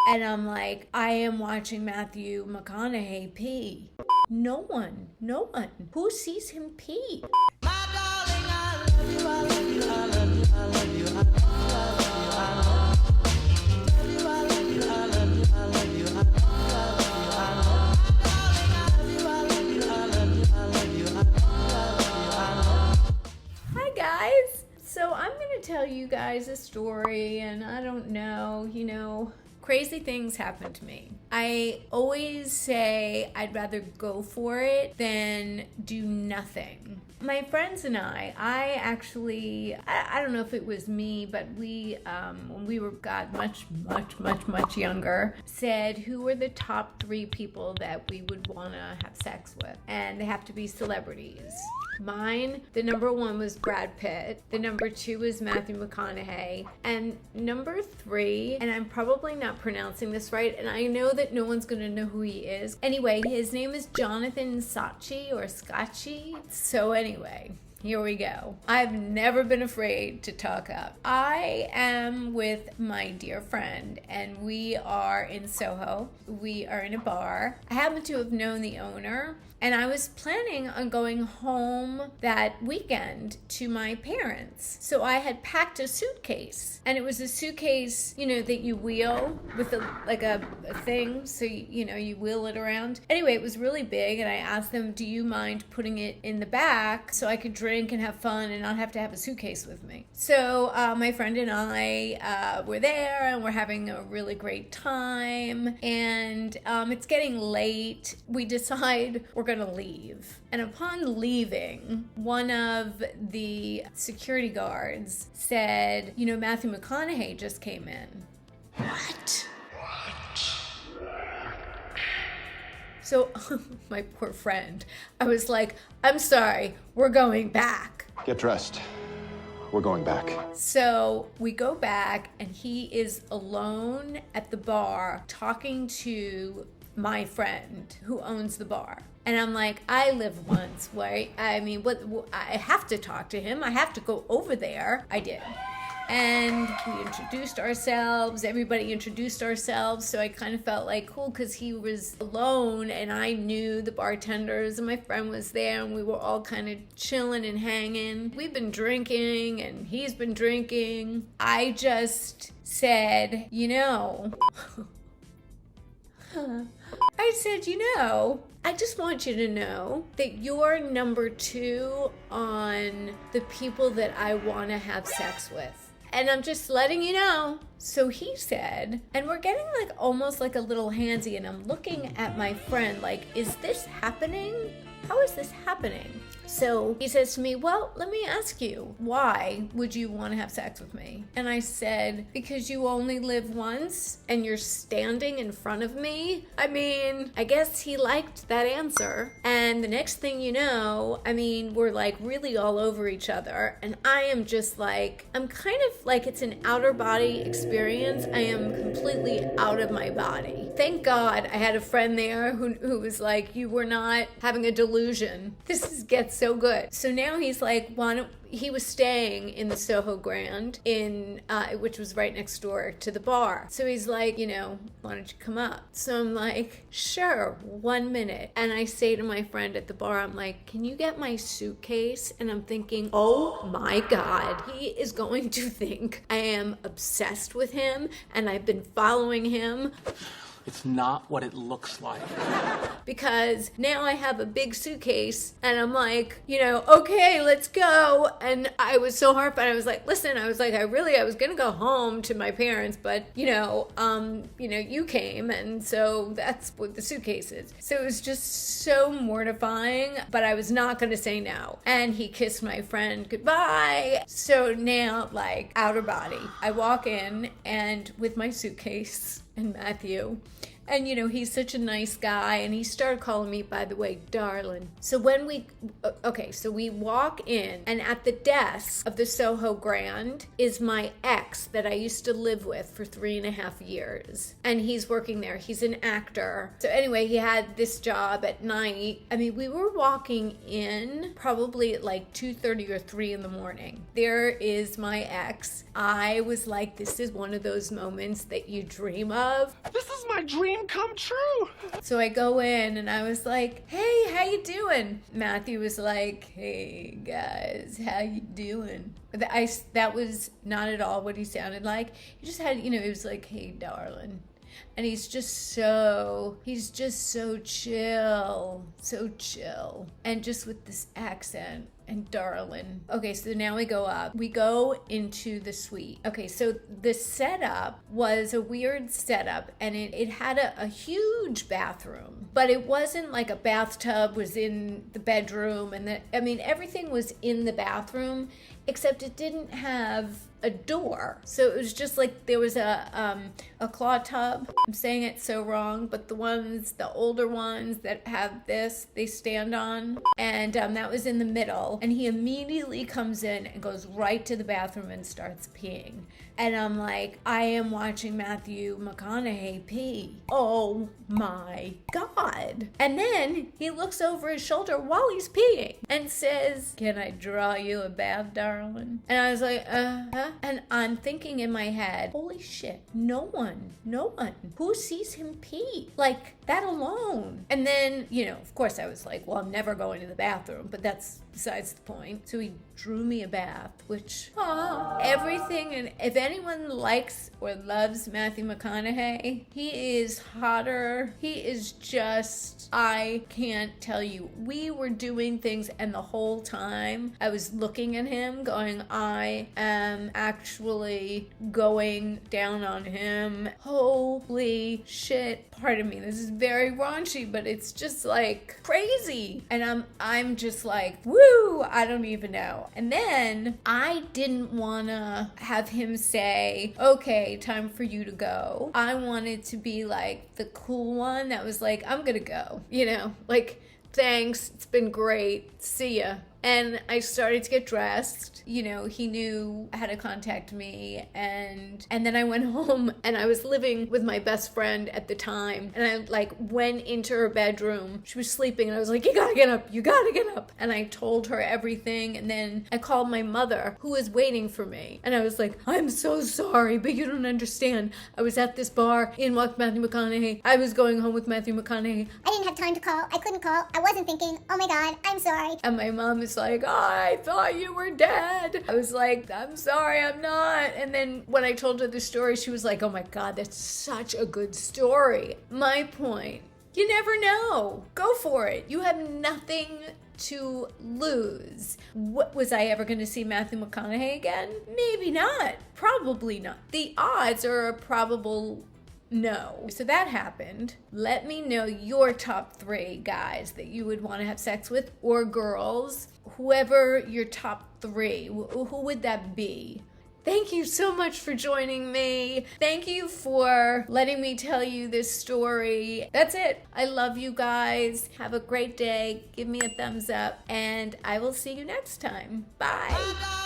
And I'm like, I am watching Matthew McConaughey pee. No one. Who sees him pee? Hi guys. So I'm going to tell you guys a story, and I don't know, crazy things happen to me. I always say I'd rather go for it than do nothing. My friends and I actually, I don't know if it was me, but we, when we got much younger, said who were the top 3 people that we would want to have sex with. And they have to be celebrities. Mine, the number 1 was Brad Pitt. The number 2 was Matthew McConaughey. And number 3, and I'm probably not pronouncing this right, and I know that no one's gonna know who he is. Anyway, his name is Jonathan Scotchy or Scotchy. So anyway, here we go. I've never been afraid to talk up. I am with my dear friend, and we are in Soho. We are in a bar. I happen to have known the owner, and I was planning on going home that weekend to my parents. So I had packed a suitcase, and it was a suitcase, that you wheel with a thing. So, you wheel it around. Anyway, it was really big, and I asked them, do you mind putting it in the back so I could drink and have fun and not have to have a suitcase with me? So my friend and I were there, and we're having a really great time, and it's getting late. We decide we're going to leave. And upon leaving, one of the security guards said, Matthew McConaughey just came in. What? So, my poor friend, I was like, I'm sorry, we're going back. Get dressed. We're going back. So we go back, and he is alone at the bar talking to my friend who owns the bar. And I'm like, I live once, right? I mean, I have to talk to him. I have to go over there. I did. And we introduced ourselves. Everybody introduced ourselves. So I kind of felt like cool because he was alone, and I knew the bartenders, and my friend was there, and we were all kind of chilling and hanging. We've been drinking, and he's been drinking. I just said, I said, I just want you to know that you're number 2 on the people that I want to have sex with. And I'm just letting you know. So he said, and we're getting almost like a little handsy, and I'm looking at my friend like, is this happening? How is this happening? So he says to me, well, let me ask you, why would you want to have sex with me? And I said, because you only live once and you're standing in front of me. I mean, I guess he liked that answer. And the next thing you know, we're really all over each other. And I am just I'm kind of it's an outer body experience. I am completely out of my body. Thank God I had a friend there who was like, you were not having a delusion. This gets so good. So now he's like, he was staying in the Soho Grand which was right next door to the bar. So he's like, why don't you come up? So I'm like, sure, 1 minute. And I say to my friend at the bar, I'm like, can you get my suitcase? And I'm thinking, oh my God, he is going to think I am obsessed with him, and I've been following him. It's not what it looks like. Because now I have a big suitcase, and I'm like, okay, let's go. And I was so horrified. I was like, listen, I was going to go home to my parents, but, you came, and so that's what the suitcase is. So it was just so mortifying, but I was not going to say no. And he kissed my friend goodbye. So now, outer body, I walk in, and with my suitcase and Matthew, And, you know, he's such a nice guy. And he started calling me, by the way, darling. So when we walk in, and at the desk of the Soho Grand is my ex that I used to live with for 3.5 years. And he's working there. He's an actor. So anyway, he had this job at night. I mean, we were walking in probably at like 2:30 or 3 in the morning. There is my ex. I was like, this is one of those moments that you dream of. This is my dream come true. So I go in and I was like, hey, how you doing? Matthew was like, hey guys, how you doing? That was not at all what he sounded like. He just had, you know, he was like, hey darling. And he's just so chill. And just with this accent and darling. Okay, so now we go up. We go into the suite. Okay, so the setup was a weird setup, and it had a huge bathroom, but it wasn't like a bathtub was in the bedroom, and everything was in the bathroom, except it didn't have a door. So it was just like there was a claw tub. I'm saying it so wrong, but the older ones that have this, they stand on. And that was in the middle. And he immediately comes in and goes right to the bathroom and starts peeing. And I'm like, I am watching Matthew McConaughey pee. Oh my God. And then he looks over his shoulder while he's peeing and says, can I draw you a bath, darling? And I was like, uh-huh. And I'm thinking in my head, holy shit, no one who sees him pee like that alone. And then, you know, of course I was like, well, I'm never going to the bathroom, but that's besides the point. So he drew me a bath, which everything. And if anyone likes or loves Matthew McConaughey, he is hotter. He is just, I can't tell you. We were doing things, and the whole time I was looking at him going, I am actually going down on him. Holy shit. Pardon me, this is very raunchy, but it's just like crazy. And I'm just like, woo, I don't even know. And then I didn't want to have him say, okay, time for you to go. I wanted to be like the cool one that was like, I'm gonna go, you know, like, thanks, it's been great, see ya. And I started to get dressed. You know, he knew how to contact me. And then I went home, and I was living with my best friend at the time. And I like went into her bedroom. She was sleeping, and I was like, you gotta get up. And I told her everything. And then I called my mother, who was waiting for me. And I was like, I'm so sorry, but you don't understand. I was at this bar, in walked Matthew McConaughey. I was going home with Matthew McConaughey. I didn't have time to call. I couldn't call. I wasn't thinking, oh my God, I'm sorry. And my mom is like, I thought you were dead. I was like, I'm sorry, I'm not. And then when I told her the story, she was like, oh my God, that's such a good story. My point, you never know. Go for it. You have nothing to lose. What, was I ever going to see Matthew McConaughey again? Maybe not. Probably not. The odds are a probable no. So that happened. Let me know your top 3 guys that you would want to have sex with, or girls. Whoever your top 3, who would that be? Thank you so much for joining me. Thank you for letting me tell you this story. That's it. I love you guys. Have a great day. Give me a thumbs up, and I will see you next time. Bye.